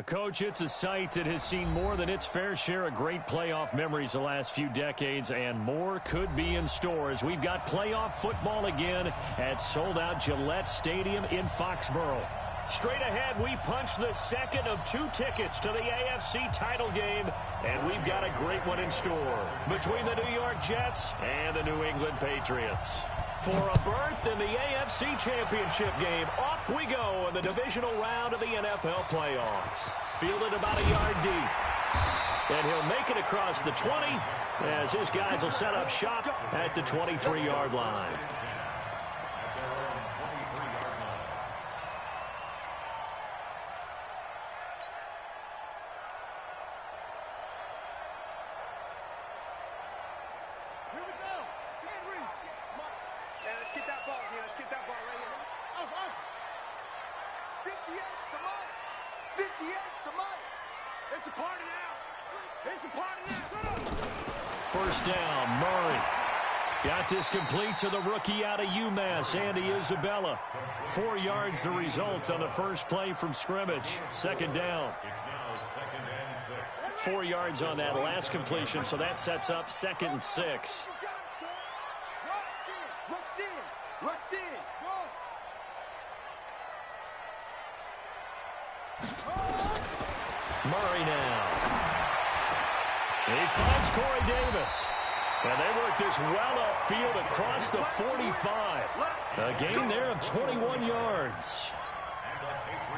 Coach, it's a site that has seen more than its fair share of great playoff memories the last few decades, and more could be in store as we've got playoff football again at sold-out Gillette Stadium in Foxborough. Straight ahead, we punch the second of 2 tickets to the AFC title game, and we've got a great one in store between the New York Jets and the New England Patriots. For a berth in the AFC Championship game, off we go in the divisional round of the NFL playoffs. Fielded about a yard deep. And he'll make it across the 20 as his guys will set up shop at the 23-yard line. First down, Murray. Got this complete to the rookie out of UMass, Andy Isabella. 4 yards the result on the first play from scrimmage. Second down. 4 yards on that last completion, so that sets up 2nd and 6. Murray now. He finds Corey Davis. And they work this well upfield across the 45. A gain there of 21 yards.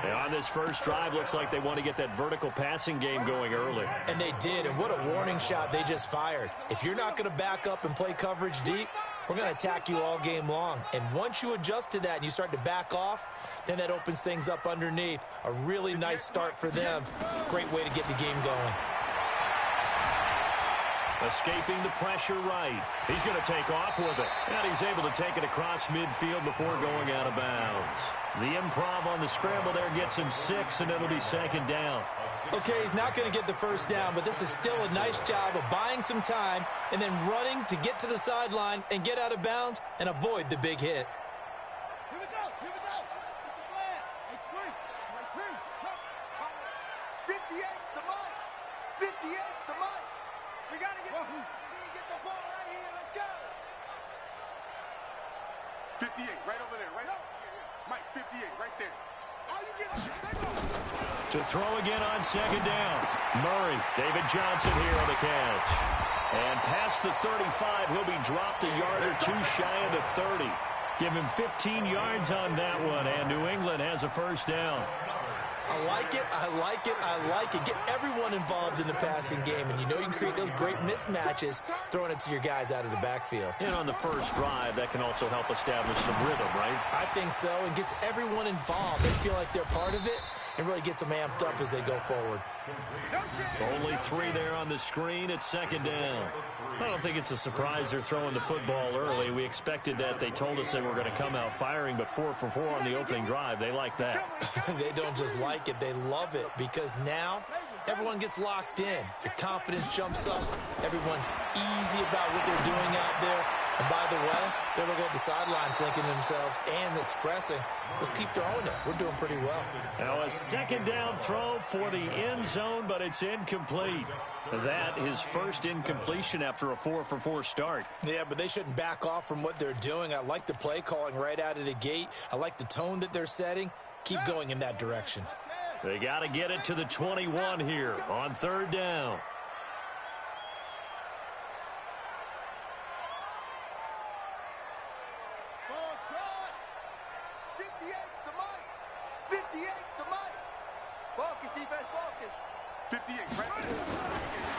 And on this first drive, looks like they want to get that vertical passing game going early. And they did, and what a warning shot they just fired. If you're not going to back up and play coverage deep, we're going to attack you all game long. And once you adjust to that and you start to back off, then that opens things up underneath. A really nice start for them. Great way to get the game going. Escaping the pressure right. He's going to take off with it. And he's able to take it across midfield before going out of bounds. The improv on the scramble there gets him 6, and it'll be 2nd down. Okay, he's not going to get the first down, but this is still a nice job of buying some time and then running to get to the sideline and get out of bounds and avoid the big hit. Here we go. Here we go. Get the flag. It's free. 58's the mic. 58's the mic. We got to get the ball right here. Let's go. 58, right over there, right? Mike, 58, right there. All you get is to throw again on 2nd down. Murray, David Johnson here on the catch. And past the 35, he'll be dropped a yard or 2 shy of the 30. Give him 15 yards on that one, and New England has a first down. I like it, I like it, I like it. Get everyone involved in the passing game, and you know you can create those great mismatches throwing it to your guys out of the backfield. And on the first drive, that can also help establish some rhythm, right? I think so, and gets everyone involved. They feel like they're part of it, and really gets them amped up as they go forward. Only 3 there on the screen at 2nd down. I don't think it's a surprise they're throwing the football early. We expected that. They told us they were going to come out firing, but 4 for 4 on the opening drive. They like that. They don't just like it, they love it, because now everyone gets locked in. Your confidence jumps up. Everyone's easy about what they're doing out there. And by the way, they're looking at the sideline thinking to themselves and expressing, let's keep throwing it. We're doing pretty well. Now a 2nd down throw for the end zone, but it's incomplete. That is first incompletion after a 4 for 4 start. Yeah, but they shouldn't back off from what they're doing. I like the play calling right out of the gate. I like the tone that they're setting. Keep going in that direction. They got to get it to the 21 here on 3rd down.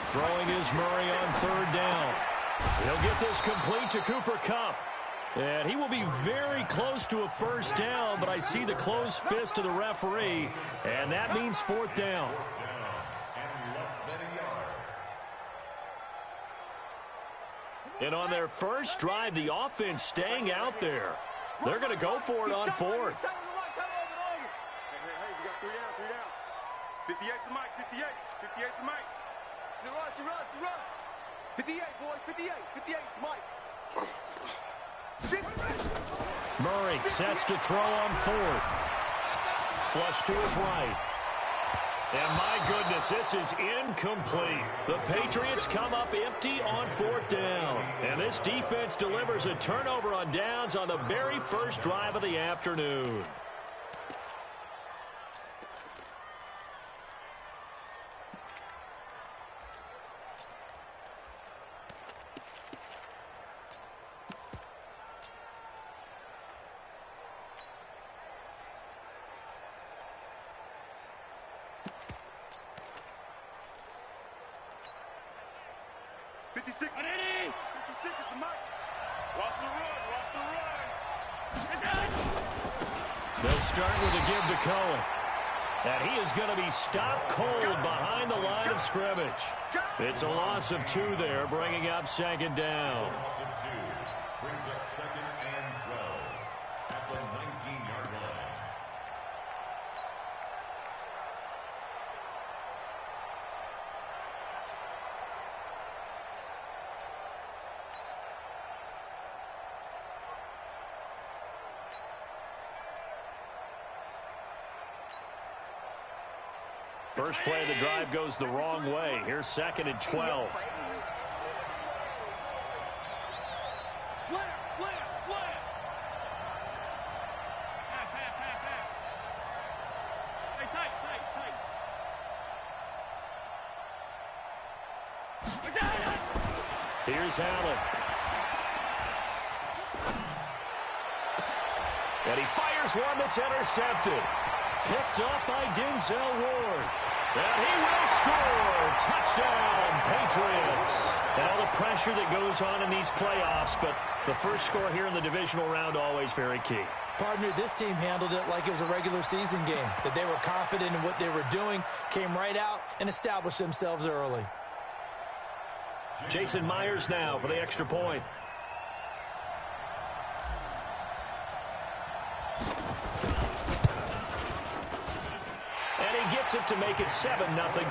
Throwing is Murray on 3rd down. He'll get this complete to Cooper Kupp. And he will be very close to a first down, but I see the closed fist of the referee, and that means 4th down. And on their first drive, the offense staying out there. They're going to go for it on 4th. Hey, we got 3 down. 58 to Mike, 58. 58 to Mike. Run. 58, boys, 58 to Mike. Murray sets to throw on 4th. Flush to his right. And my goodness, this is incomplete. The Patriots come up empty on 4th down. And this defense delivers a turnover on downs on the very first drive of the afternoon. They'll start with a give to Cohen. And he is going to be stopped cold behind the line of scrimmage. It's a loss of 2 there, bringing up 2nd down. Loss of 2 brings up 2nd and 12 at the 19-yard line. First play of the drive goes the wrong way. Here's 2nd and 12. Slam, slam, slam. Hey, tight. Here's Allen. And he fires one that's intercepted. Picked up by Denzel Ward. And he will score. Touchdown, Patriots. And all the pressure that goes on in these playoffs, but the first score here in the divisional round always very key. Partner, this team handled it like it was a regular season game, that they were confident in what they were doing, came right out and established themselves early. Jason Myers now for the extra point. Gets it to make it 7-0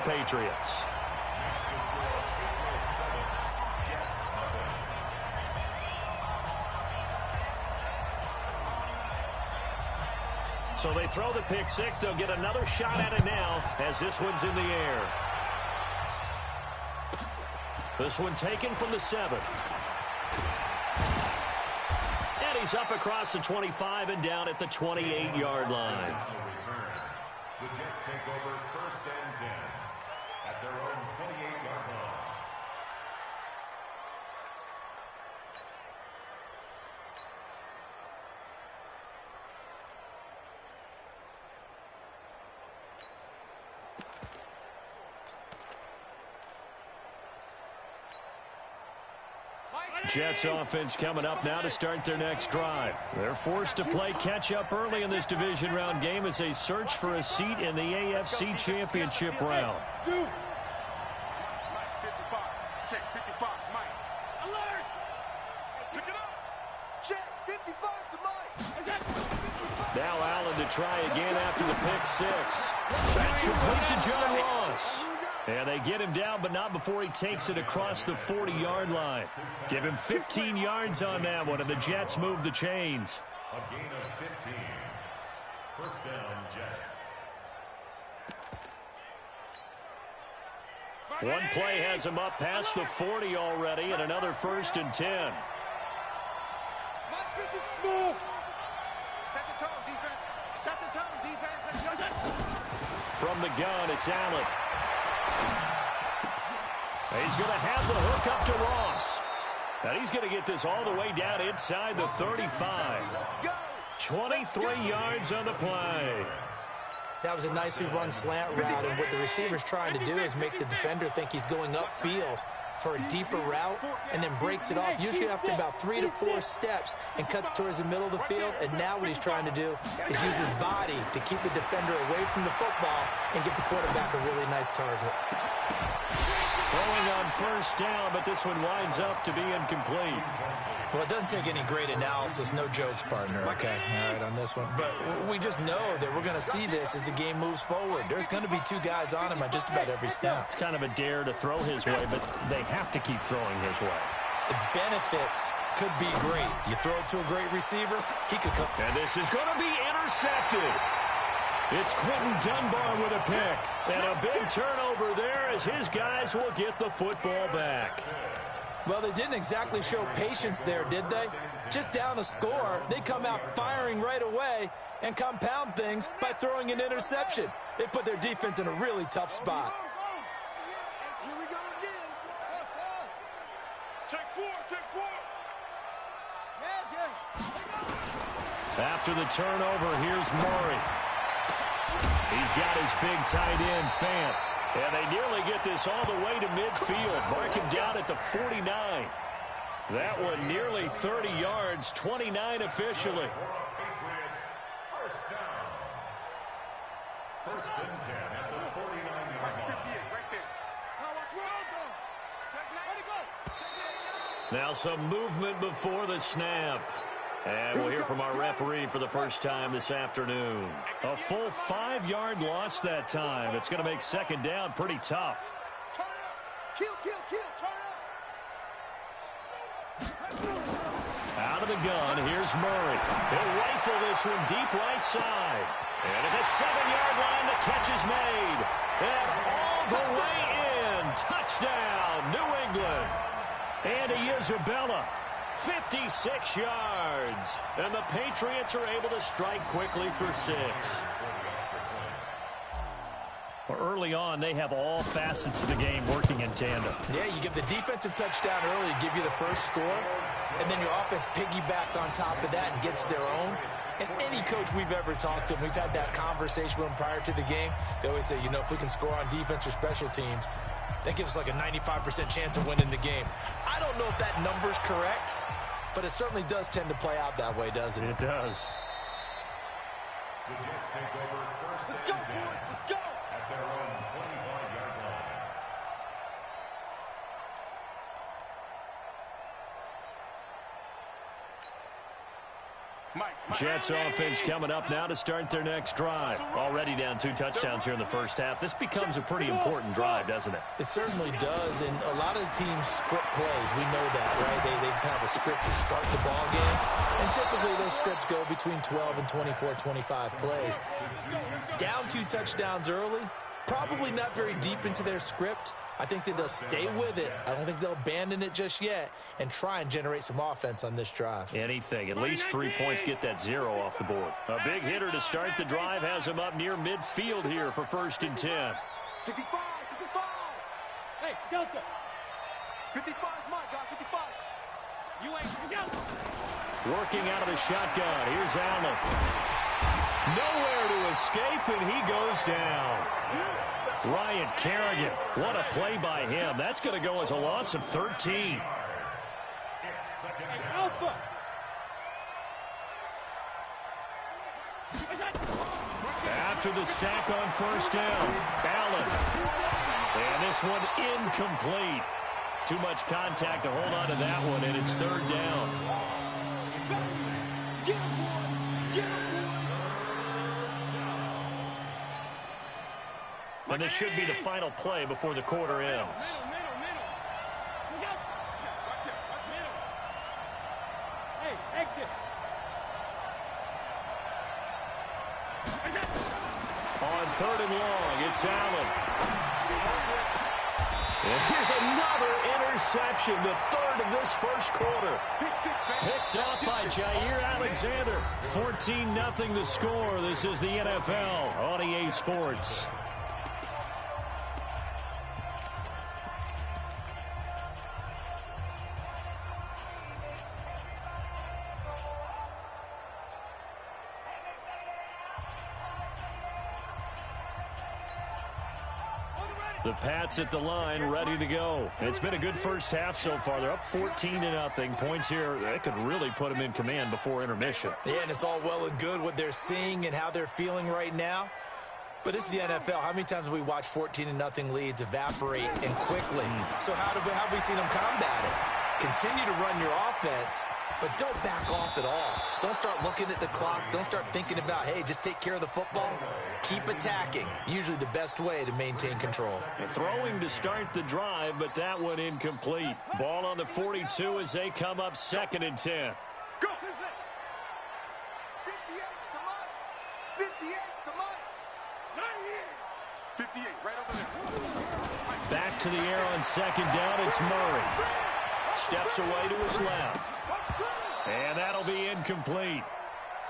Patriots. So they throw the pick 6. They'll get another shot at it now as this one's in the air. This one taken from the 7. And he's up across the 25 and down at the 28-yard line. The Jets take over 1st and 10 at their own 28-yard line. Jets offense coming up now to start their next drive. They're forced to play catch-up early in this division round game as they search for a seat in the AFC Championship round. Mike 55. Check 55. Mike. Alert! Pick it up. Check 55 to Mike. Now Allen to try again after the pick 6. That's complete to John Ross. And they get him down, but not before he takes it across the 40-yard line. Give him 15 yards on that one, and the Jets move the chains. A gain of 15. First down, Jets. One play has him up past the 40 already, and another 1st and 10. Set the tone, defense. Set the tone, defense. From the gun, it's Allen. He's going to have the hook up to Ross. And he's going to get this all the way down inside the 35. 23 yards on the play. That was a nicely run slant route, and what the receiver's trying to do is make the defender think he's going upfield for a deeper route and then breaks it off, usually after about 3 to 4 steps, and cuts towards the middle of the field. And now what he's trying to do is use his body to keep the defender away from the football and get the quarterback a really nice target. Throwing on 1st down, but this one winds up to be incomplete. Well, it doesn't take any great analysis, no jokes, partner, okay? All right, on this one. But we just know that we're going to see this as the game moves forward. There's going to be 2 guys on him on just about every snap. It's kind of a dare to throw his way, but they have to keep throwing his way. The benefits could be great. You throw it to a great receiver, he could come. And this is going to be intercepted. It's Quentin Dunbar with a pick. And a big turnover there as his guys will get the football back. Well, they didn't exactly show patience there, did they? Just down a score, they come out firing right away and compound things by throwing an interception. They put their defense in a really tough spot. Here we go again. Take four, take four. After the turnover, here's Murray. He's got his big tight end, Fant. And they nearly get this all the way to midfield. Mark him down at the 49. That one nearly 30 yards, 29 officially. First down. First and 10 at the 49-yard line. 58, right there. Now some movement before the snap. And we'll hear from our referee for the first time this afternoon. A full 5-yard loss that time. It's going to make second down pretty tough. Turn it up. Kill, turn it up. Out of the gun, here's Murray. He'll rifle this one deep right side. And at the 7-yard line, the catch is made. And all the way in. Touchdown, New England. Andy Isabella. 56 yards. And the Patriots are able to strike quickly for 6. Well, early on, they have all facets of the game working in tandem. Yeah, you give the defensive touchdown early, give you the first score, and then your offense piggybacks on top of that and gets their own. And any coach we've ever talked to, and we've had that conversation with them prior to the game, they always say, you know, if we can score on defense or special teams, that gives us like a 95% chance of winning the game. I don't know if that number's correct, but it certainly does tend to play out that way, doesn't it? It does. The Jets take over first and 10 Let's go. at their own 25-yard line. Jets offense coming up now to start their next drive. Already down 2 touchdowns here in the first half. This becomes a pretty important drive, doesn't it? It certainly does, and a lot of teams script plays. We know that, right? They have a script to start the ball game, and typically those scripts go between 12 and 24, 25 plays. Down 2 touchdowns early, probably not very deep into their script. I think that they'll stay with it. I don't think they'll abandon it just yet and try and generate some offense on this drive. Anything. At least 3 points, get that 0 off the board. A big hitter to start the drive has him up near midfield here for first and 10. 55. Hey, Delta. 55 is my guy, 55. You ain't go. Working out of the shotgun. Here's Allen. Nowhere to escape, and he goes down. Ryan Kerrigan, what a play by him. That's going to go as a loss of 13. Alpha. After the sack on first down, Allen. And this one incomplete. Too much contact to hold on to that one, and it's third down. Get him, boy. Get him, boy. And this should be the final play before the quarter ends. Hey, exit. On third and long, it's Allen. And here's another interception, the third of this first quarter. Picked off by Jair Alexander. 14-0 the score. This is the NFL on EA Sports. The Pats at the line, ready to go. It's been a good first half so far. They're up 14-0. Points here, that could really put them in command before intermission. Yeah, and it's all well and good what they're seeing and how they're feeling right now. But this is the NFL. How many times have we watched 14-0 leads evaporate and quickly? So how have we seen them combat it? Continue to run your offense, but don't back off at all. Don't start looking at the clock. Don't start thinking about, hey, just take care of the football. Keep attacking. Usually the best way to maintain control. Throwing to start the drive, but that one incomplete. Ball on the 42 as they come up second and 10. Go. 58 to Mike. 58 to Mike. 58, right over there. Back to the air on second down. It's Murray. Steps away to his left. And that'll be incomplete.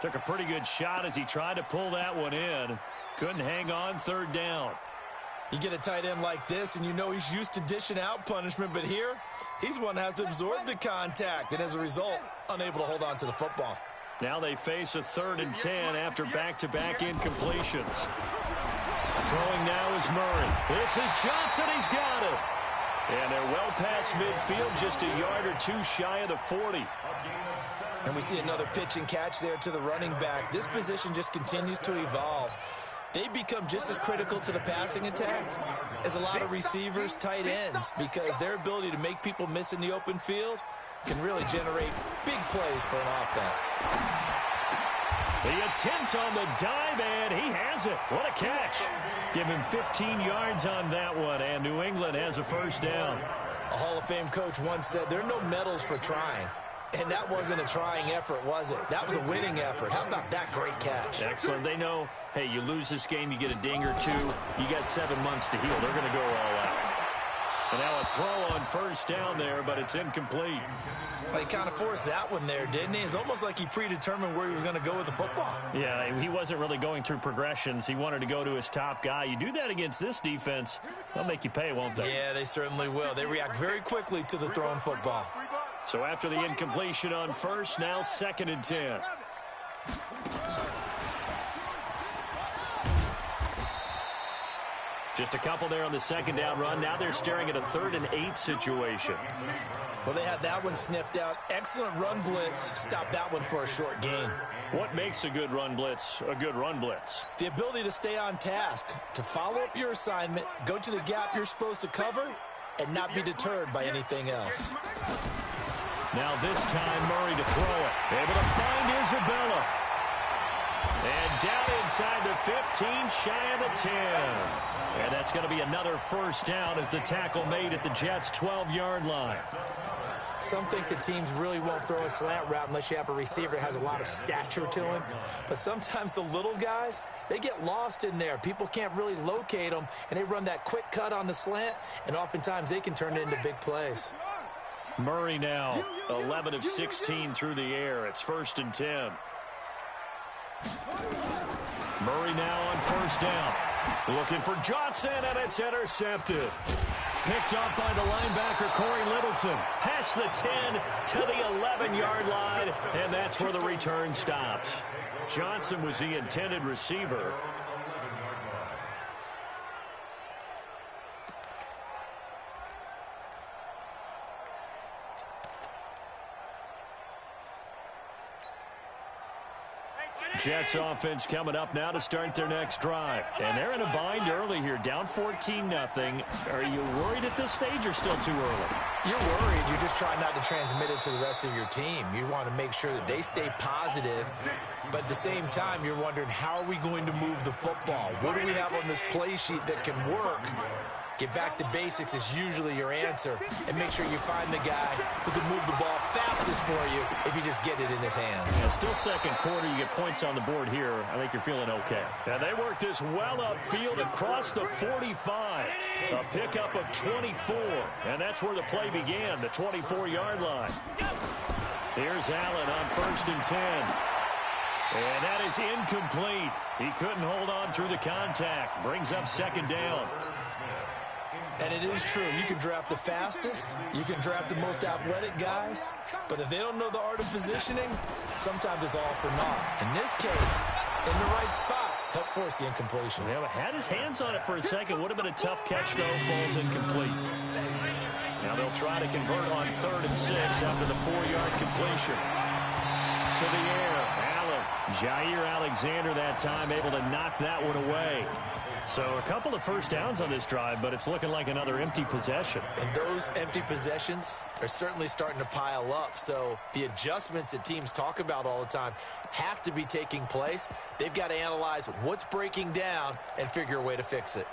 Took a pretty good shot as he tried to pull that one in. Couldn't hang on third down. You get a tight end like this, and you know he's used to dishing out punishment, but here, he's one that has to absorb the contact, and as a result, unable to hold on to the football. Now they face a 3rd and 10 after back-to-back incompletions. Throwing now is Murray. This is Johnson. He's got it. And they're well past midfield, just a yard or two shy of the 40. And we see another pitch and catch there to the running back. This position just continues to evolve. They become just as critical to the passing attack as a lot of receivers, tight ends, because their ability to make people miss in the open field can really generate big plays for an offense. The attempt on the dive, and he has it. What a catch. Give him 15 yards on that one, and New England has a first down. A Hall of Fame coach once said, there are no medals for trying. And that wasn't a trying effort, was it? That was a winning effort. How about that great catch? Excellent. They know, hey, you lose this game, you get a ding or two. You got 7 months to heal. They're going to go all out. And now a throw on first down there, but it's incomplete. Well, he kind of forced that one there, didn't he? It's almost like he predetermined where he was going to go with the football. Yeah, he wasn't really going through progressions. He wanted to go to his top guy. You do that against this defense, they'll make you pay, won't they? Yeah, they certainly will. They react very quickly to the thrown football. So after the incompletion on first, now 2nd and 10. Just a couple there on the 2nd down run. Now they're staring at a 3rd and 8 situation. Well, they had that one sniffed out. Excellent run blitz. Stop that one for a short gain. What makes a good run blitz a good run blitz? The ability to stay on task, to follow up your assignment, go to the gap you're supposed to cover, and not be deterred by anything else. Now this time, Murray to throw it. Able to find Isabella. And down inside the 15, shy of the 10. And that's going to be another first down as the tackle made at the Jets' 12-yard line. Some think the teams really won't throw a slant route unless you have a receiver that has a lot of stature to him. But sometimes the little guys, they get lost in there. People can't really locate them, and they run that quick cut on the slant, and oftentimes they can turn it into big plays. Murray now, 11 of 16 through the air. It's 1st and 10. Murray now on first down. Looking for Johnson, and it's intercepted. Picked up by the linebacker, Corey Littleton. Past the 10 to the 11-yard line, and that's where the return stops. Johnson was the intended receiver. Jets offense coming up now to start their next drive. And they're in a bind early here, down 14-0. Are you worried at this stage or still too early? You're worried. You're just trying not to transmit it to the rest of your team. You want to make sure that they stay positive. But at the same time, you're wondering, how are we going to move the football? What do we have on this play sheet that can work? Get back to basics is usually your answer. And make sure you find the guy who can move the ball fastest for you if you just get it in his hands. Yeah, still second quarter. You get points on the board here. I think you're feeling okay. And they work this well upfield across the 45. A pickup of 24. And that's where the play began, the 24-yard line. Here's Allen on 1st and 10. And that is incomplete. He couldn't hold on through the contact. Brings up 2nd down. And it is true. You can draft the fastest. You can draft the most athletic guys. But if they don't know the art of positioning, sometimes it's all for naught. In this case, in the right spot, helped force the incompletion. Yeah, but had his hands on it for a second. Would have been a tough catch, though. Falls incomplete. Now they'll try to convert on 3rd and 6 after the 4-yard completion. To the air, Allen. Jair Alexander that time able to knock that one away. So a couple of first downs on this drive, but it's looking like another empty possession. And those empty possessions are certainly starting to pile up. So the adjustments that teams talk about all the time have to be taking place. They've got to analyze what's breaking down and figure a way to fix it.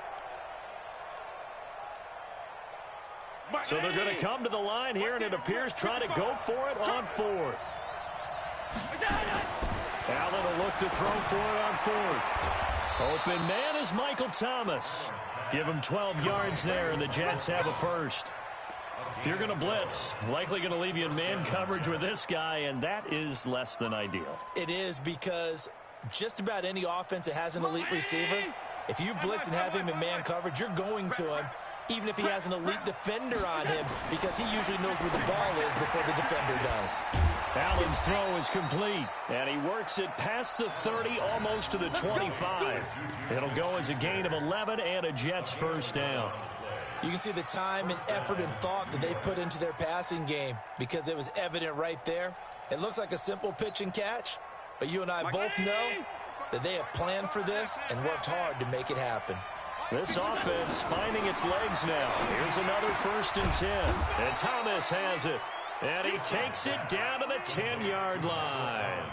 So they're going to come to the line here, and it appears trying to go for it on 4th. Allen will look to throw for it on 4th. Open man is Michael Thomas. Give him 12 yards there, and the Jets have a first. If you're going to blitz, likely going to leave you in man coverage with this guy, and that is less than ideal. It is, because just about any offense that has an elite receiver, if you blitz and have him in man coverage, you're going to him, even if he has an elite defender on him, because he usually knows where the ball is before the defender does. Allen's throw is complete, and he works it past the 30, almost to the 25. It'll go as a gain of 11 and a Jets first down. You can see the time and effort and thought that they put into their passing game, because it was evident right there. It looks like a simple pitch and catch, but you and I both know that they have planned for this and worked hard to make it happen. This offense finding its legs now. Here's another 1st and 10. And Thomas has it. And he takes it down to the 10-yard line.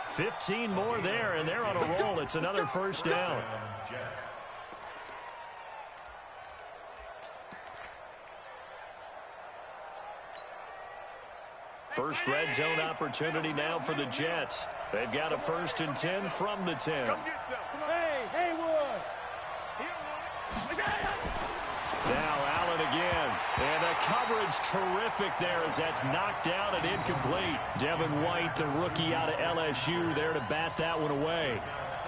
15 more there, and they're on a roll. It's another first down. First red zone opportunity now for the Jets. They've got a 1st and 10 from the 10. Hey, Haywood. Now Allen again. And the coverage terrific there as that's knocked down and incomplete. Devin White, the rookie out of LSU, there to bat that one away.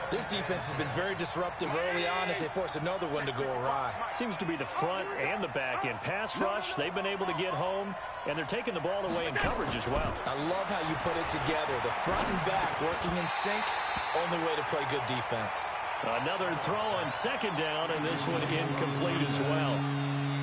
This defense has been very disruptive early on as they force another one to go awry. Seems to be the front and the back end. Pass rush, they've been able to get home, and they're taking the ball away in coverage as well. I love how you put it together. The front and back working in sync, only way to play good defense. Another throw on 2nd down, and this one incomplete as well.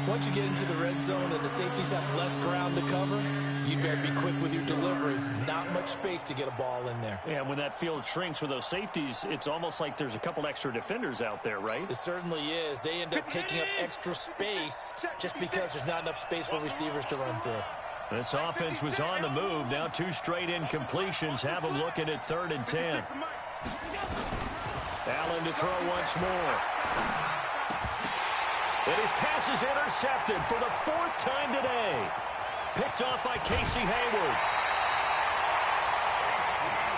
Once you get into the red zone and the safeties have less ground to cover, you better be quick with your delivery. Not much space to get a ball in there. Yeah, when that field shrinks with those safeties, it's almost like there's a couple extra defenders out there, right? It certainly is. They end up taking up extra space just because there's not enough space for receivers to run through. This offense was on the move. Now 2 straight incompletions have them looking at 3rd and 10. Allen to throw once more. And his pass is intercepted for the 4th time today. Picked off by Casey Hayward.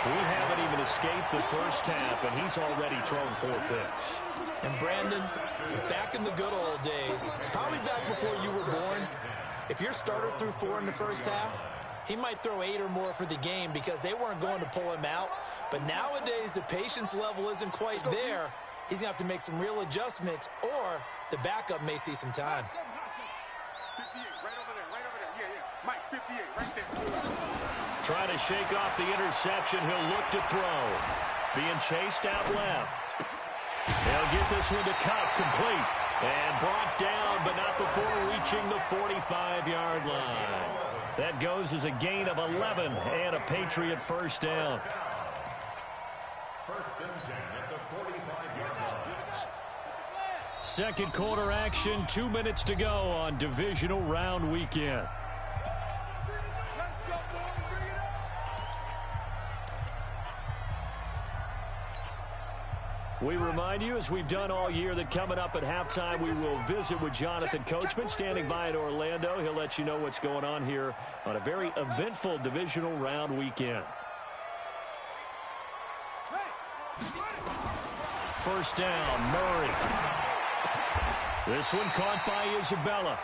We haven't even escaped the first half, and he's already thrown 4 picks. And Brandon, back in the good old days, probably back before you were born, if your starter threw 4 in the first half, he might throw 8 or more for the game because they weren't going to pull him out. But nowadays, the patience level isn't quite there. He's going to have to make some real adjustments, or the backup may see some time. 58, right over there. Yeah. Mike, 58, right there. Trying to shake off the interception. He'll look to throw. Being chased out left. They'll get this one to Kupp, complete. And brought down, but not before reaching the 45-yard line. That goes as a gain of 11 and a Patriot first down. 1st and 10 at the 45-yard line. Second quarter action, 2 minutes to go on divisional round weekend. We remind you, as we've done all year, that coming up at halftime, we will visit with Jonathan Coachman, standing by in Orlando. He'll let you know what's going on here on a very eventful divisional round weekend. First down, Murray. This one caught by Isabella.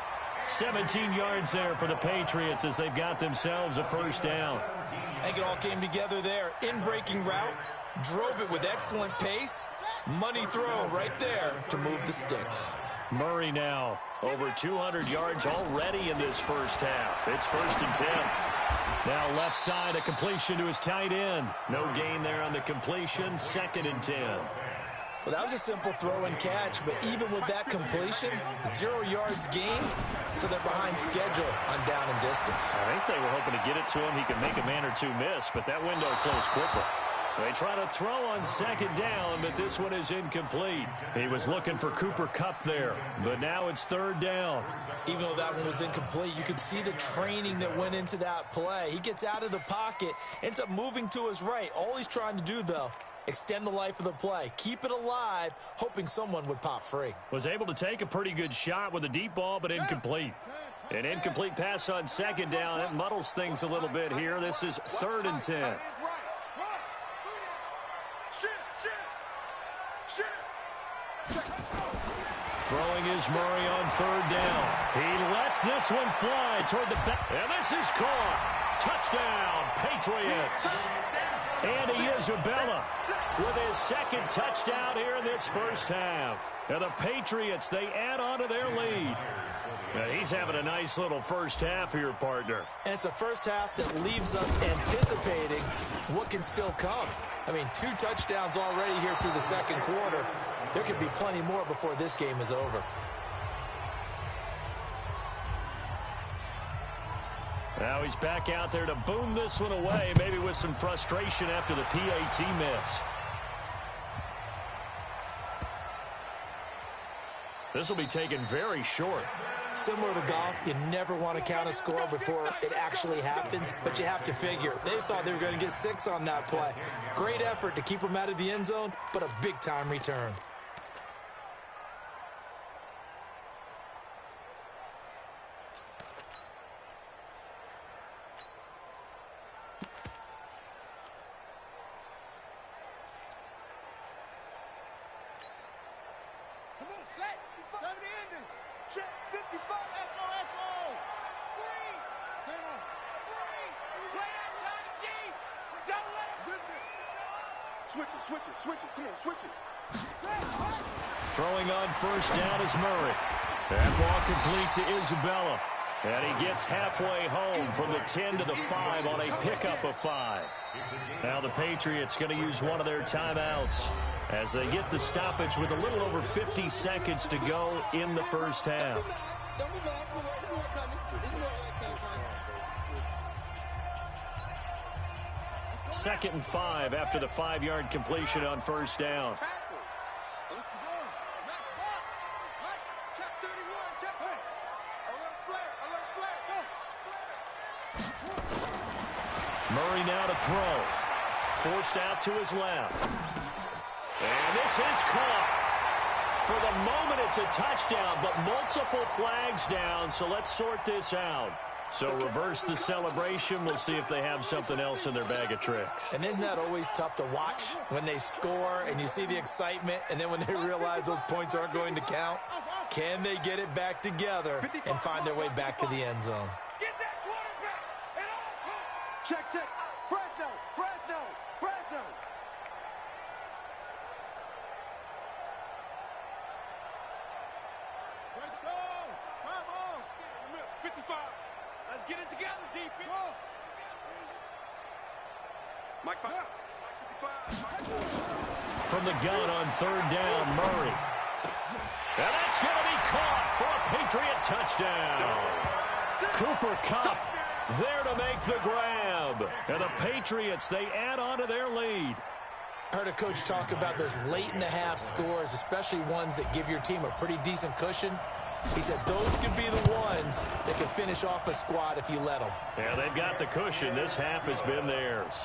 17 yards there for the Patriots as they've got themselves a first down. I think it all came together there. In-breaking route, drove it with excellent pace. Money throw right there to move the sticks. Murray now over 200 yards already in this first half. It's 1st and 10. Now left side, a completion to his tight end. No gain there on the completion. 2nd and 10. Well, that was a simple throw and catch, but even with that completion, 0 yards gained, so they're behind schedule on down and distance. I think they were hoping to get it to him. He could make a man or two miss, but that window closed quickly. They try to throw on 2nd down, but this one is incomplete. He was looking for Cooper Kupp there, but now it's 3rd down. Even though that one was incomplete, you could see the training that went into that play. He gets out of the pocket, ends up moving to his right. All he's trying to do, though, extend the life of the play. Keep it alive, hoping someone would pop free. Was able to take a pretty good shot with a deep ball, but incomplete. An incomplete pass on 2nd down. That muddles things a little bit here. This is 3rd and 10. Throwing is Murray on third down. He lets this one fly toward the back. And this is caught. Touchdown, Patriots. Andy Isabella with his second touchdown here in this first half. And the Patriots, they add on to their lead. Now, he's having a nice little first half here, partner. And it's a first half that leaves us anticipating what can still come. I mean, 2 touchdowns already here through the second quarter. There could be plenty more before this game is over. Now he's back out there to boom this one away, maybe with some frustration after the PAT miss. This will be taken very short. Similar to golf, you never want to count a score before it actually happens, but you have to figure. They thought they were going to get 6 on that play. Great effort to keep them out of the end zone, but a big-time return. Come on, set. 70 ending. Check 55. Echo, echo. Green. Say on. Green. Play that Johnny G. Don't let him. Zip it. Switch it, switch it, switch it. Come on, switch it. Throwing on first down is Murray. That ball complete to Isabella. And he gets halfway home from the 10 to the 5 on a pickup of 5. Now the Patriots going to use one of their timeouts as they get the stoppage with a little over 50 seconds to go in the first half. Second and 5 after the 5-yard completion on first down. Murray now to throw. Forced out to his left. And this is caught. For the moment, it's a touchdown, but multiple flags down, so let's sort this out. So reverse the celebration. We'll see if they have something else in their bag of tricks. And isn't that always tough to watch when they score and you see the excitement, and then when they realize those points aren't going to count? Can they get it back together and find their way back to the end zone? Get that quarterback. And all. Check, check. Fresno, Fresno, Fresno. Fresno, come on. 55. Let's get it together, defense. Mike 5. Mike 55. From the gun on third down, Murray. And that's going to be caught for a Patriot touchdown. Cooper Kupp there to make the grab. And the Patriots, they add on to their lead. Heard a coach talk about those late-in-the-half scores, especially ones that give your team a pretty decent cushion. He said those could be the ones that can finish off a squad if you let them. Yeah, they've got the cushion. This half has been theirs.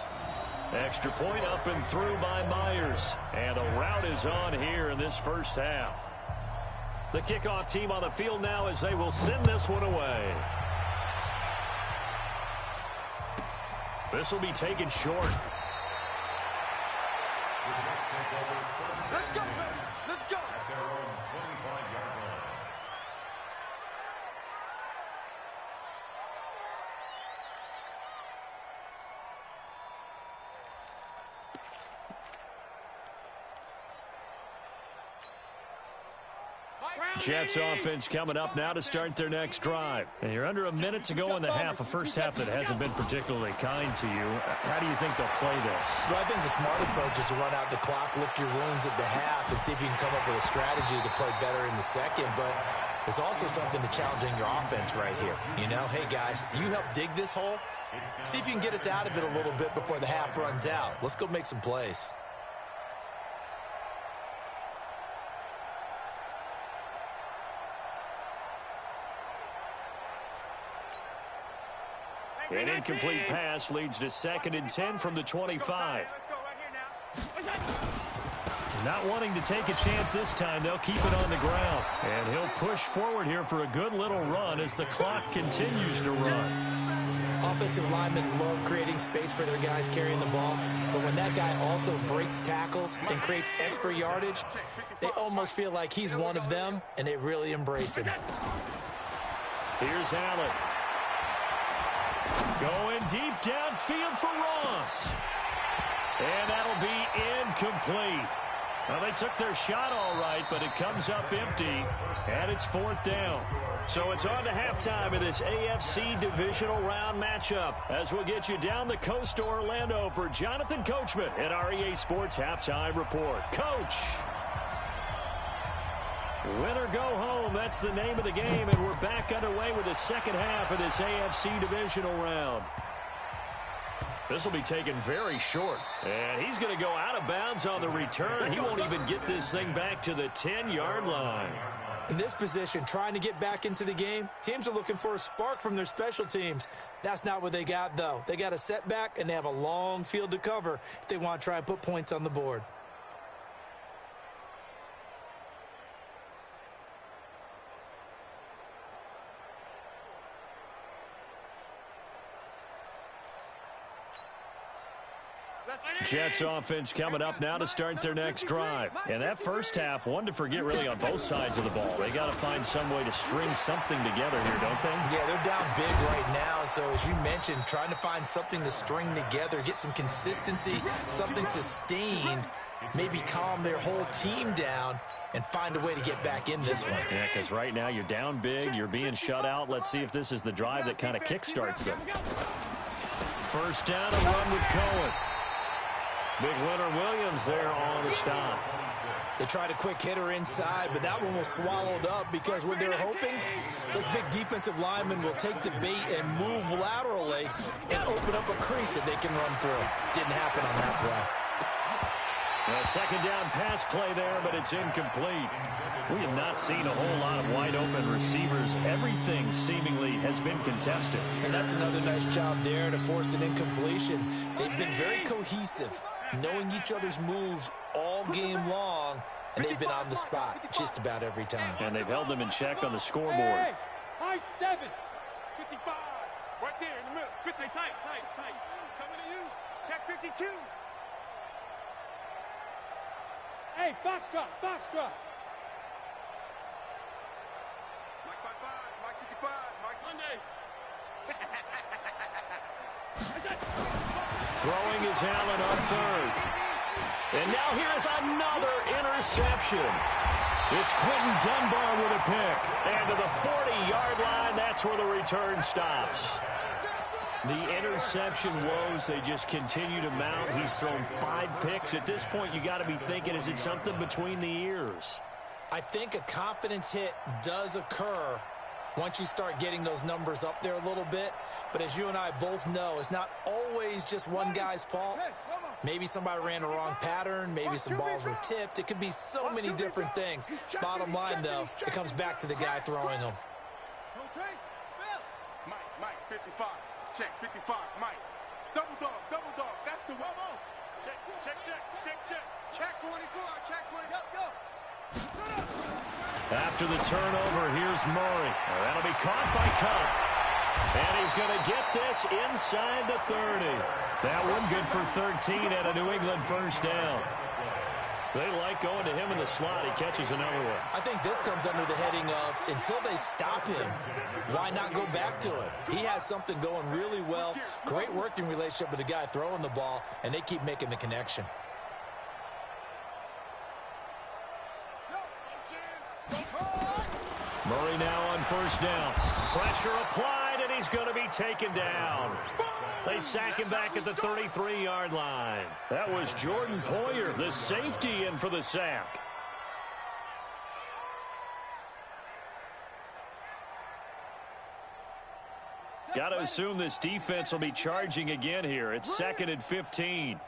Extra point up and through by Myers. And a rout is on here in this first half. The kickoff team on the field now as they will send this one away. This will be taken short. Let's go, baby. Let's go. At their own 25-yard line. Jets offense coming up now to start their next drive. And you're under a minute to go in the half, a first half that hasn't been particularly kind to you. How do you think they'll play this? Well, I think the smart approach is to run out the clock, lick your wounds at the half, and see if you can come up with a strategy to play better in the second. But there's also something to challenging your offense right here. You know, hey, guys, you help dig this hole. See if you can get us out of it a little bit before the half runs out. Let's go make some plays. An incomplete pass leads to 2nd and 10 from the 25. Let's go right here now. Not wanting to take a chance this time, they'll keep it on the ground. And he'll push forward here for a good little run as the clock continues to run. Offensive linemen love creating space for their guys carrying the ball, but when that guy also breaks tackles and creates extra yardage, they almost feel like he's one of them, and they really embrace him. Here's Allen. Going deep downfield for Ross. And that'll be incomplete. Well, they took their shot all right, but it comes up empty, and it's 4th down. So it's on to halftime of this AFC divisional round matchup as we'll get you down the coast to Orlando for Jonathan Coachman at our EA Sports Halftime Report. Coach! Win or go home, that's the name of the game, and we're back underway with the second half of this AFC divisional round. This will be taken very short, and he's going to go out of bounds on the return. He won't even get this thing back to the 10-yard line. In this position, trying to get back into the game, teams are looking for a spark from their special teams. That's not what they got, though. They got a setback, and they have a long field to cover if they want to try and put points on the board. Jets offense coming up now to start their next drive. And that first half, one to forget really on both sides of the ball. They got to find some way to string something together here, don't they? Yeah, they're down big right now. So as you mentioned, trying to find something to string together, get some consistency, something sustained, maybe calm their whole team down and find a way to get back in this one. Yeah, because right now you're down big, you're being shut out. Let's see if this is the drive that kind of kickstarts them. First down and run with Cohen. Big winner Williams there on the stop. They tried a quick hitter inside, but that one was swallowed up because what they're hoping, those big defensive linemen will take the bait and move laterally and open up a crease that they can run through. Didn't happen on that play. A second down pass play there, but it's incomplete. We have not seen a whole lot of wide open receivers. Everything seemingly has been contested. And that's another nice job there to force an incompletion. They've been very cohesive, knowing each other's moves all game long, and they've been on the spot just about every time. And they've held them in check on the scoreboard. Hey, high 7, 55, right there in the middle. 50, tight. Coming to you. Check 52. Hey, Foxtrot. Mike 55, Mike 55, Mike Monday. Throwing is Allen on third. And now here's another interception. It's Quentin Dunbar with a pick. And to the 40-yard line, that's where the return stops. The interception woes, they just continue to mount. He's thrown 5 picks. At this point, you got to be thinking, is it something between the ears? I think a confidence hit does occur once you start getting those numbers up there a little bit. But as you and I both know, it's not always just one guy's fault. Maybe somebody ran the wrong pattern. Maybe some balls were tipped. It could be so many different things. Bottom line, though, it comes back to the guy throwing them. Mike 55. Check 55, Mike. Double dog. That's the one. Check 24. Check 20. Go. After the turnover, here's Murray. That'll be caught by Cup. And he's going to get this inside the 30. That one good for 13 at a New England first down. They like going to him in the slot. He catches another one. I think this comes under the heading of, until they stop him, why not go back to it? He has something going really well. Great working relationship with the guy throwing the ball, and they keep making the connection. Murray now on first down. Pressure applied, and he's going to be taken down. They sack him back at the 33-yard line. That was Jordan Poyer, the safety, in for the sack. Got to assume this defense will be charging again here. It's 2nd and 15.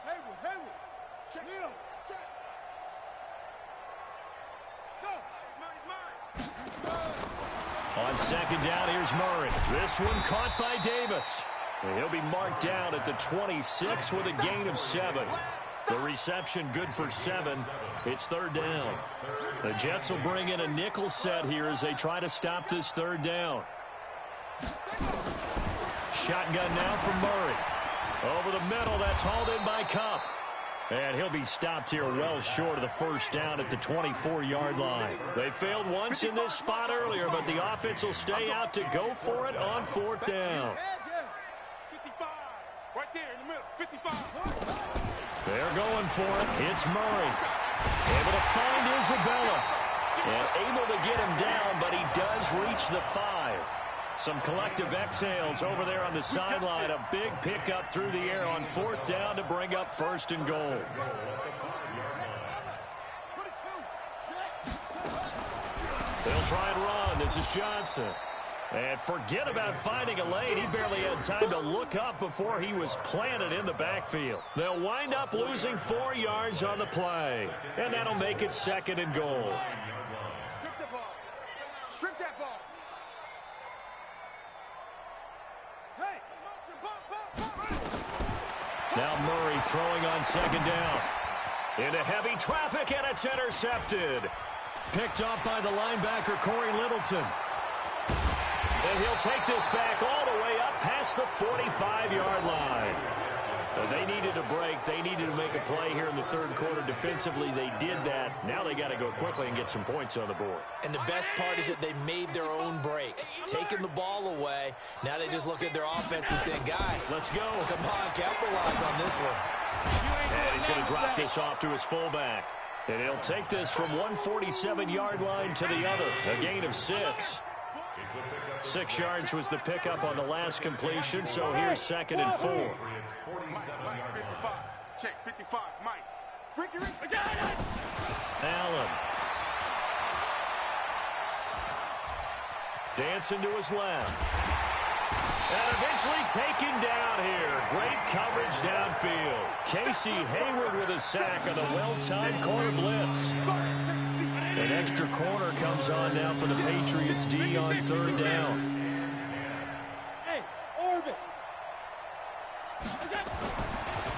Hayward. Check. On second down, here's Murray. This one caught by Davis. And he'll be marked down at the 26 with a gain of 7. The reception good for 7. It's 3rd down. The Jets will bring in a nickel set here as they try to stop this 3rd down. Shotgun now from Murray. Over the middle, that's hauled in by Kupp. And he'll be stopped here well short of the first down at the 24-yard line. They failed once in this spot earlier, but the offense will stay out to go for it on fourth down. 55. Right there in the middle. 55. They're going for it. It's Murray. Able to find Isabella. And able to get him down, but he does reach the 5. Some collective exhales over there on the sideline. A big pickup through the air on fourth down to bring up first and goal. They'll try and run. This is Johnson. And forget about finding a lane. He barely had time to look up before he was planted in the backfield. They'll wind up losing 4 yards on the play. And that'll make it second and goal. Strip the ball. Strip that ball. Hey, now Murray throwing on second down. Into heavy traffic, and it's intercepted. Picked up by the linebacker, Corey Littleton. And he'll take this back all the way up past the 45-yard line. They needed a break. They needed to make a play here in the third quarter. Defensively, they did that. Now they got to go quickly and get some points on the board. And the best part is that they made their own break. Taking the ball away. Now they just look at their offense and saying, guys, let's go. Come on, capitalize on this one. And he's going to drop this off to his fullback. And he'll take this from 147-yard line to the other. A gain of 6. 6 yards was the pickup on the last completion, so here's second and 4. Mike, 55. Check, 55. Mike. Ricky, I got it! Allen. Dancing to his left. And eventually taken down here. Great coverage downfield. Casey Hayward with a sack on a well-timed corner blitz. An extra corner comes on now for the Patriots D on third down. Hey, orbit.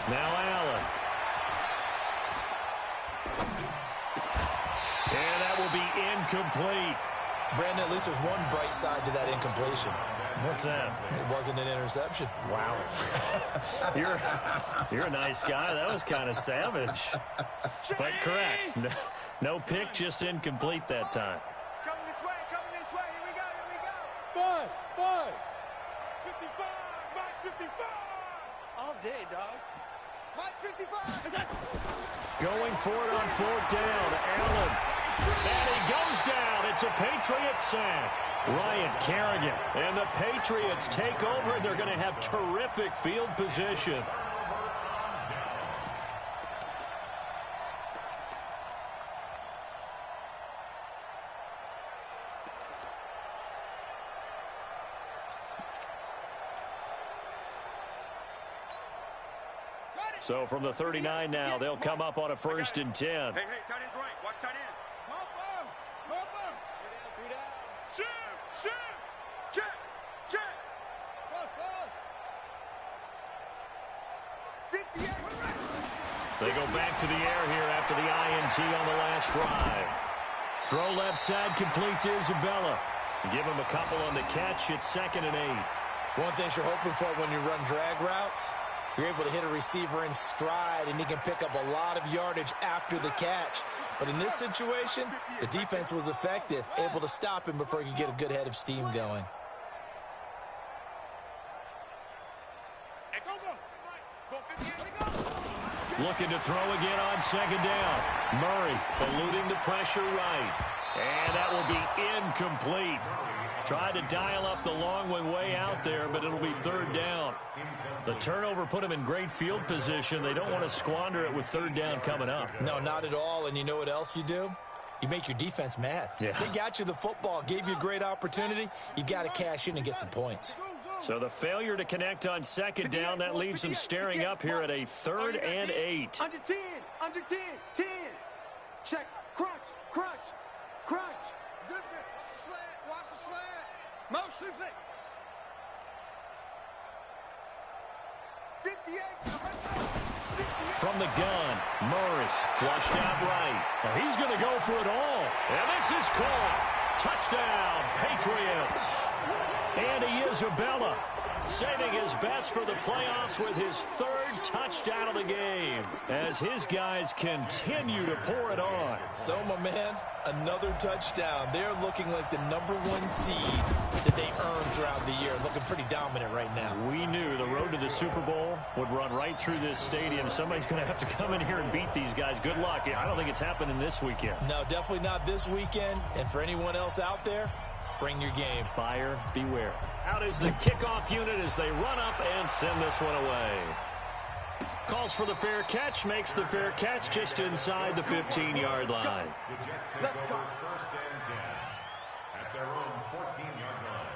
Now Allen. And that will be incomplete. Brandon, at least there's one bright side to that incompletion. What's that? It wasn't an interception. Wow. You're a nice guy. That was kind of savage. But correct. No pick, just incomplete that time. It's coming this way, Here we go, Five. 55, Mike 55. All day, dog. Mike 55. Going for it on fourth down. Allen. And he goes down. It's a Patriots sack. Ryan Kerrigan. And the Patriots take over. They're going to have terrific field position. So from the 39 now, they'll come up on a first and 10. Hey, tight end's right. Watch tight end. Top him. Three down. Shoot. Check. Bus. 58. They go back to the air here after the INT on the last drive. Throw left side complete to Isabella. Give him a couple on the catch. It's second and 8. One thing you're hoping for when you run drag routes, you're able to hit a receiver in stride, and he can pick up a lot of yardage after the catch. But in this situation, the defense was effective, able to stop him before he could get a good head of steam going. Hey, go. Go 58. Go. Looking to throw again on second down. Murray eluding the pressure right. And that will be incomplete. Tried to dial up the long one way out there, but it'll be third down. The turnover put them in great field position. They don't want to squander it with third down coming up. No, not at all. And you know what else you do? You make your defense mad. Yeah. They got you the football, gave you a great opportunity. You got to cash in and get some points. So the failure to connect on second down, that leaves them staring up here at a 3rd and 8. Under 10. 10. Check. Crunch. Zip it. Watch the slant. Motion. 58. From the gun, Murray flushed out right. Now he's going to go for it all. And this is caught. Touchdown, Patriots. Andy Isabella saving his best for the playoffs with his third touchdown of the game as his guys continue to pour it on. So, my man, another touchdown. They're looking like the #1 seed that they earned throughout the year. Looking pretty dominant right now. We knew the road to the Super Bowl would run right through this stadium. Somebody's going to have to come in here and beat these guys. Good luck. I don't think it's happening this weekend. No, definitely not this weekend. And for anyone else out there, bring your game. Buyer beware. Out is the kickoff unit as they run up and send this one away. Calls for the fair catch, makes the fair catch just inside the 15-yard line. The Jets take over first and 10 at their own 14-yard line.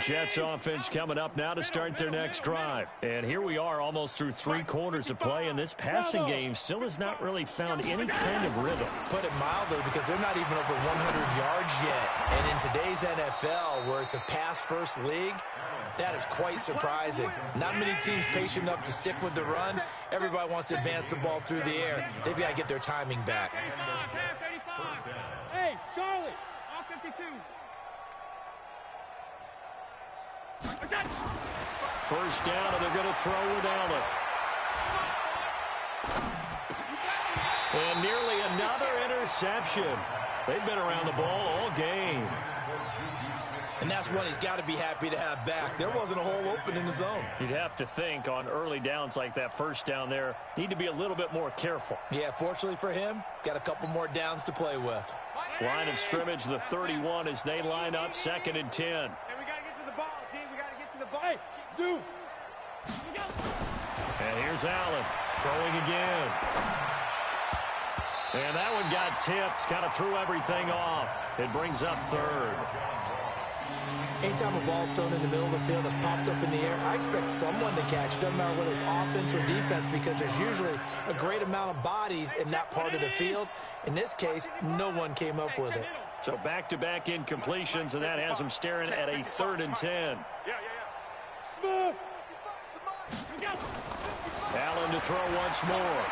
Jets offense coming up now to start their next drive. And here we are almost through 3 quarters of play, and this passing game still has not really found any kind of rhythm. Put it mildly, because they're not even over 100 yards yet. And in today's NFL, where it's a pass-first league, that is quite surprising. Not many teams patient enough to stick with the run. Everybody wants to advance the ball through the air. They've got to get their timing back. Hey, Charlie, all 52. First down, and they're going to throw with Allen. And nearly another interception. They've been around the ball all game. And that's one he's got to be happy to have back. There wasn't a hole open in the zone. You'd have to think on early downs like that first down there, need to be a little bit more careful. Yeah, fortunately for him, got a couple more downs to play with. Line of scrimmage, the 31 as they line up 2nd and 10. Hey, we got to get to the ball, team. We got to get to the ball. Hey, Zoo. And here's Allen throwing again. And that one got tipped, kind of threw everything off. It brings up 3rd. Anytime a ball's thrown in the middle of the field that's popped up in the air, I expect someone to catch. It doesn't matter whether it's offense or defense, because there's usually a great amount of bodies in that part of the field. In this case, no one came up with it. So back-to-back incompletions, and that has them staring at a 3rd and 10. Smooth. Allen to throw once more.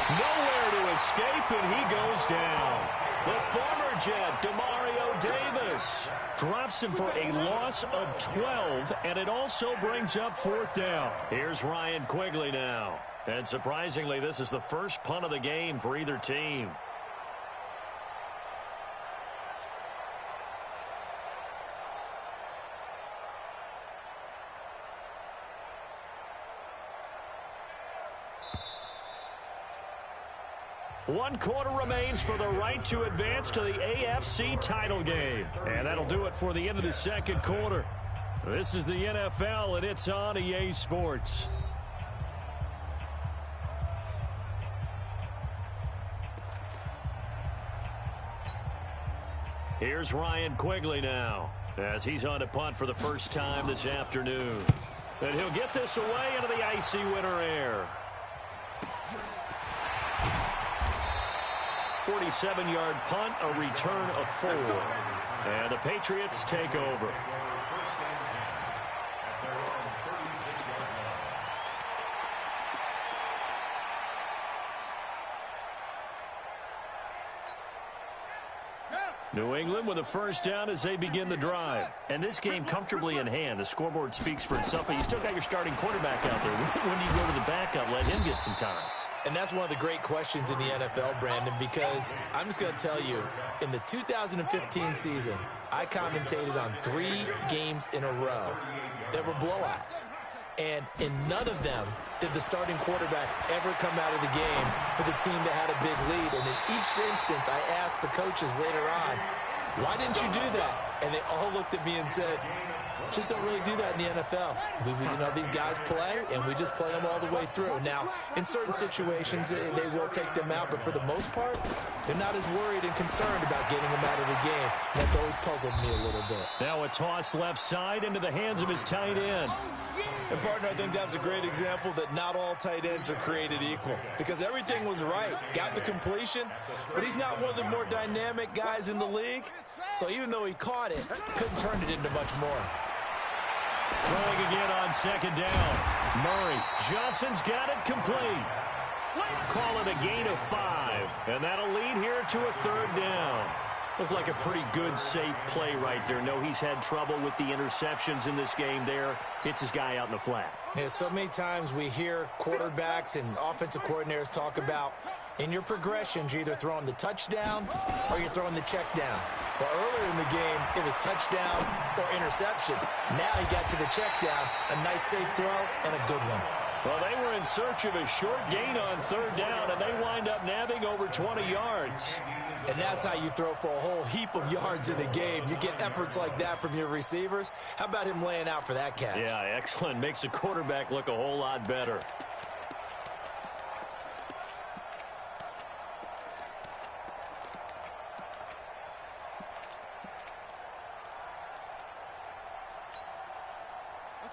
Nowhere to escape, and he goes down. The former Jet, Demario Davis, drops him for a loss of 12, and it also brings up 4th down. Here's Ryan Quigley now. And surprisingly, this is the first punt of the game for either team. One quarter remains for the right to advance to the AFC title game. And that'll do it for the end of the 2nd quarter. This is the NFL, and it's on EA Sports. Here's Ryan Quigley now, as he's on to punt for the first time this afternoon. And he'll get this away into the icy winter air. 47-yard punt, a return of 4. And the Patriots take over. New England with a first down as they begin the drive. And this game comfortably in hand. The scoreboard speaks for itself, but you still got your starting quarterback out there. When do you go to the backup, let him get some time? And that's one of the great questions in the NFL, Brandon, because I'm just going to tell you, in the 2015 season, I commentated on 3 games in a row that were blowouts. And in none of them did the starting quarterback ever come out of the game for the team that had a big lead. And in each instance, I asked the coaches later on, why didn't you do that? And they all looked at me and said, just don't really do that in the NFL. These guys play, and we just play them all the way through. Now, in certain situations, they will take them out, but for the most part, they're not as worried and concerned about getting them out of the game. And that's always puzzled me a little bit. Now a toss left side into the hands of his tight end. And, partner, I think that's a great example that not all tight ends are created equal, because everything was right. Got the completion, but he's not one of the more dynamic guys in the league. So even though he caught it, couldn't turn it into much more. Throwing again on second down. Murray. Johnson's got it complete. Call it a gain of 5. And that'll lead here to a third down. Looked like a pretty good, safe play right there. No, he's had trouble with the interceptions in this game there. Hits his guy out in the flat. Yeah, so many times we hear quarterbacks and offensive coordinators talk about in your progressions, you're either throwing the touchdown or you're throwing the check down. Well, earlier in the game, it was touchdown or interception. Now he got to the check down, a nice safe throw, and a good one. Well, they were in search of a short gain on third down, and they wind up nabbing over 20 yards. And that's how you throw for a whole heap of yards in a game. You get efforts like that from your receivers. How about him laying out for that catch? Yeah, excellent. Makes the quarterback look a whole lot better.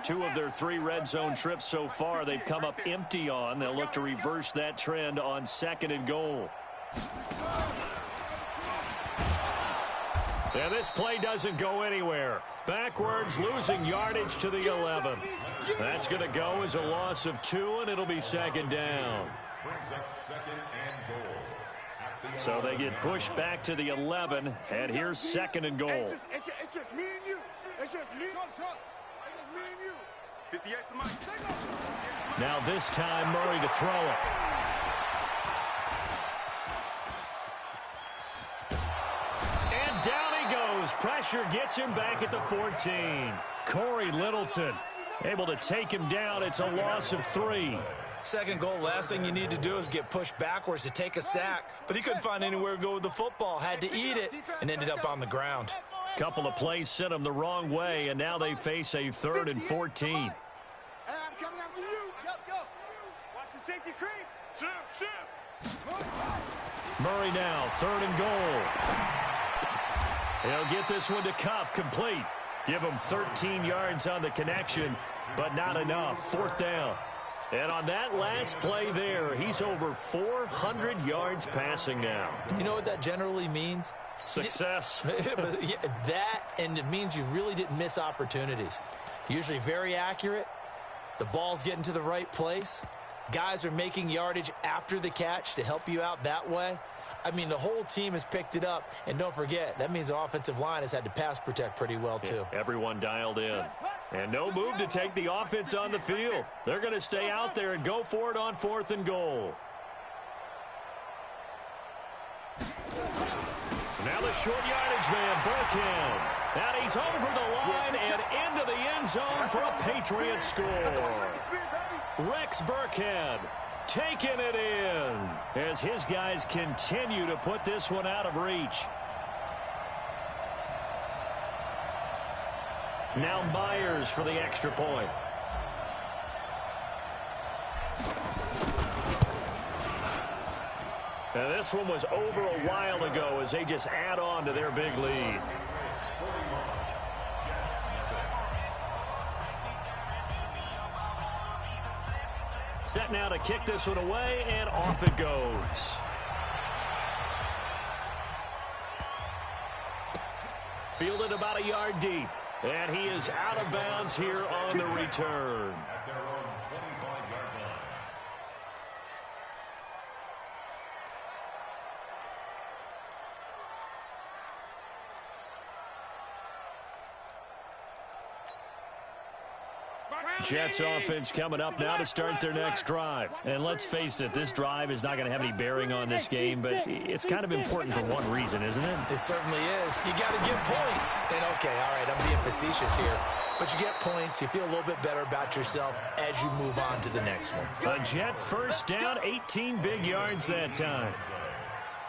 Two of their 3 red zone trips so far, they've come up empty on. They'll look to reverse that trend on 2nd and goal. And this play doesn't go anywhere. Backwards, losing yardage to the 11. That's going to go as a loss of 2, and it'll be 2nd down. So they get pushed back to the 11, and here's 2nd and goal. It's just me and you. It's just me. It's just me and you. 58 to Mike. Now this time, Murray to throw it. And down he goes. Pressure gets him back at the 14. Corey Littleton able to take him down. It's a loss of 3. 2nd goal, last thing you need to do is get pushed backwards to take a sack. But he couldn't find anywhere to go with the football. Had to eat it and ended up on the ground. Couple of plays sent them the wrong way, and now they face a 3rd and 14. Hey, I'm coming after you. Go. Watch the safety creep. Shift. Murray now, 3rd and goal. He'll get this one to Kupp, complete. Give him 13 yards on the connection, but not enough. 4th down. And on that last play there, he's over 400 yards passing now. You know what that generally means? Success. That, and it means you really didn't miss opportunities. Usually very accurate. The ball's getting to the right place. Guys are making yardage after the catch to help you out that way. I mean, the whole team has picked it up. And don't forget, that means the offensive line has had to pass protect pretty well, too. Yeah, everyone dialed in. And no move to take the offense on the field. They're going to stay out there and go for it on 4th and goal. Now the short yardage man, Burkhead. And he's over the line and into the end zone for a Patriot score. Rex Burkhead taking it in as his guys continue to put this one out of reach. Now Myers for the extra point. Now this one was over a while ago as they just add on to their big lead. Set now to kick this one away, and off it goes. Fielded about a yard deep, and he is out of bounds here on the return. Jets offense coming up now to start their next drive. And let's face it, this drive is not going to have any bearing on this game, but it's kind of important for one reason, isn't it? It certainly is. You got to get points. And, okay, all right, I'm being facetious here. But you get points, you feel a little bit better about yourself as you move on to the next one. A Jet first down, 18 big yards that time.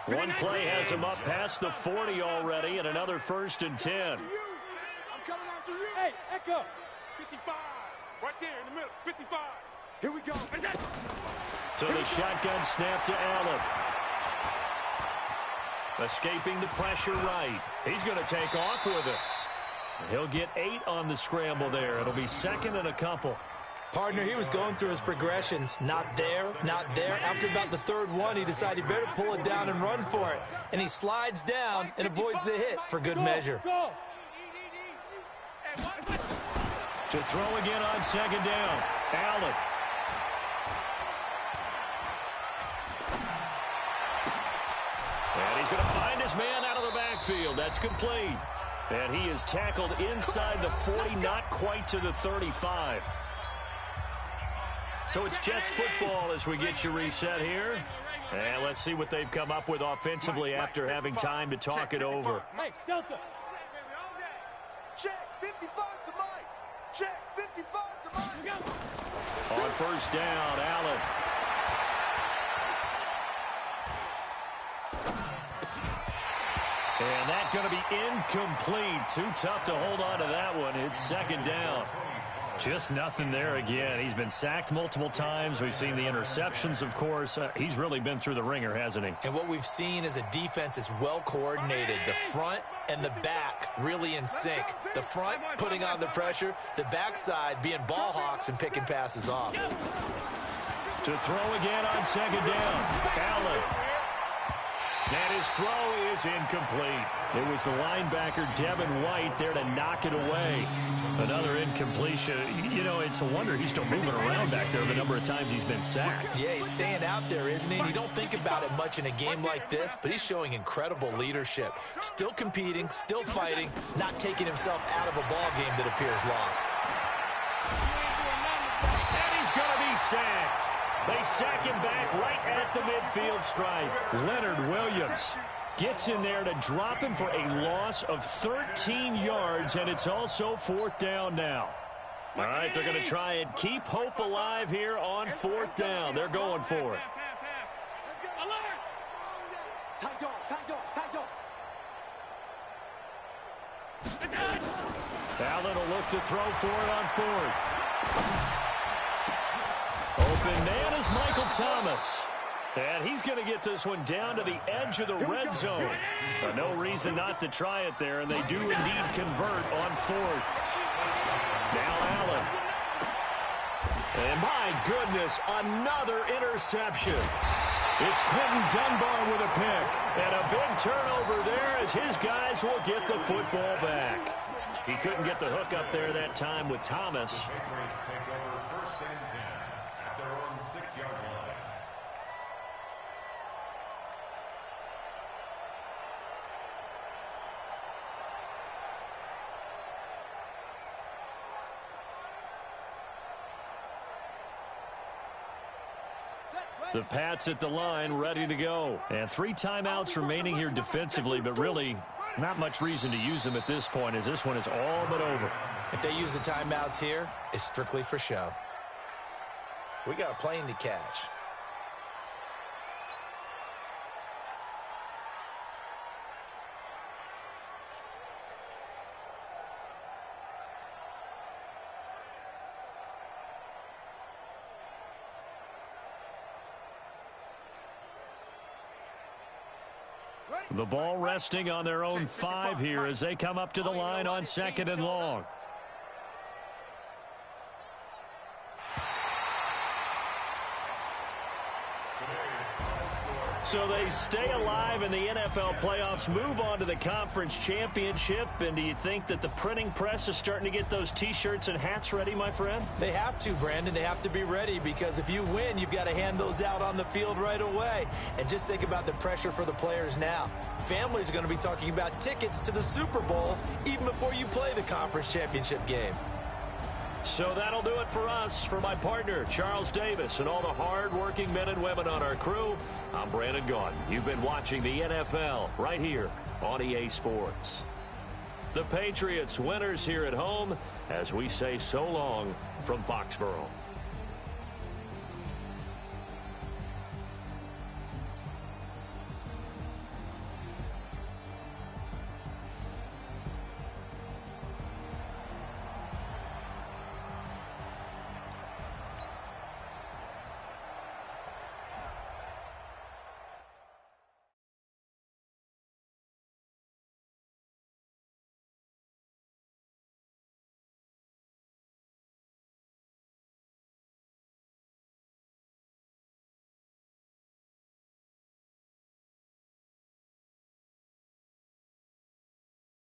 One play has him up past the 40 already, and another 1st and 10. I'm coming after you. Hey, Echo. 55. Right there in the middle. 55. Here we go. So the shotgun snap to Allen. Escaping the pressure right. He's going to take off with it. He'll get 8 on the scramble there. It'll be 2nd and a couple. Partner, he was going through his progressions. Not there, not there. After about the 3rd one, he decided he better pull it down and run for it. And he slides down and avoids the hit for good measure. To throw again on second down. Allen. And he's going to find his man out of the backfield. That's complete. And he is tackled inside the 40, not quite to the 35. So it's Jets football as we get you reset here. And let's see what they've come up with offensively after having time to talk it over. Hey, Delta. Check 55 to Mike. Check 55 to Mike. On first down, Allen. And that's going to be incomplete. Too tough to hold on to that one. It's second down. Just nothing there again. He's been sacked multiple times. We've seen the interceptions, of course. He's really been through the ringer, hasn't he? And what we've seen is a defense that's well coordinated. The front and the back really in sync. The front putting on the pressure. The backside being ball hawks and picking passes off. To throw again on second down. Allen. And his throw is incomplete. It was the linebacker, Devin White, there to knock it away. Another incompletion. You know, it's a wonder he's still moving around back there the number of times he's been sacked. Yeah, he's staying out there, isn't he? And you don't think about it much in a game like this, but he's showing incredible leadership. Still competing, still fighting, not taking himself out of a ball game that appears lost. And he's going to be sacked. They sack him back right at the midfield stripe. Leonard Williams gets in there to drop him for a loss of 13 yards, and it's also fourth down now. All right, they're going to try and keep hope alive here on fourth down. They're going for it. Allen will look to throw for it on fourth. Open man is Michael Thomas. And he's going to get this one down to the edge of the red zone. But no reason not to try it there, and they do indeed convert on fourth. Now Allen. And my goodness, another interception. It's Quentin Dunbar with a pick. And a big turnover there as his guys will get the football back. He couldn't get the hook up there that time with Thomas. The Pats at the line, ready to go. And 3 timeouts remaining here defensively, but really not much reason to use them at this point, as this one is all but over. If they use the timeouts here, it's strictly for show. We got a plane to catch. The ball resting on their own 5 here as they come up to the line on second and long. So they stay alive in the NFL playoffs, move on to the conference championship. And do you think that the printing press is starting to get those T-shirts and hats ready, my friend? They have to, Brandon. They have to be ready, because if you win, you've got to hand those out on the field right away. And just think about the pressure for the players now. Families are going to be talking about tickets to the Super Bowl even before you play the conference championship game. So that'll do it for us. For my partner, Charles Davis, and all the hard-working men and women on our crew, I'm Brandon Gaudin. You've been watching the NFL right here on EA Sports. The Patriots winners here at home as we say so long from Foxborough.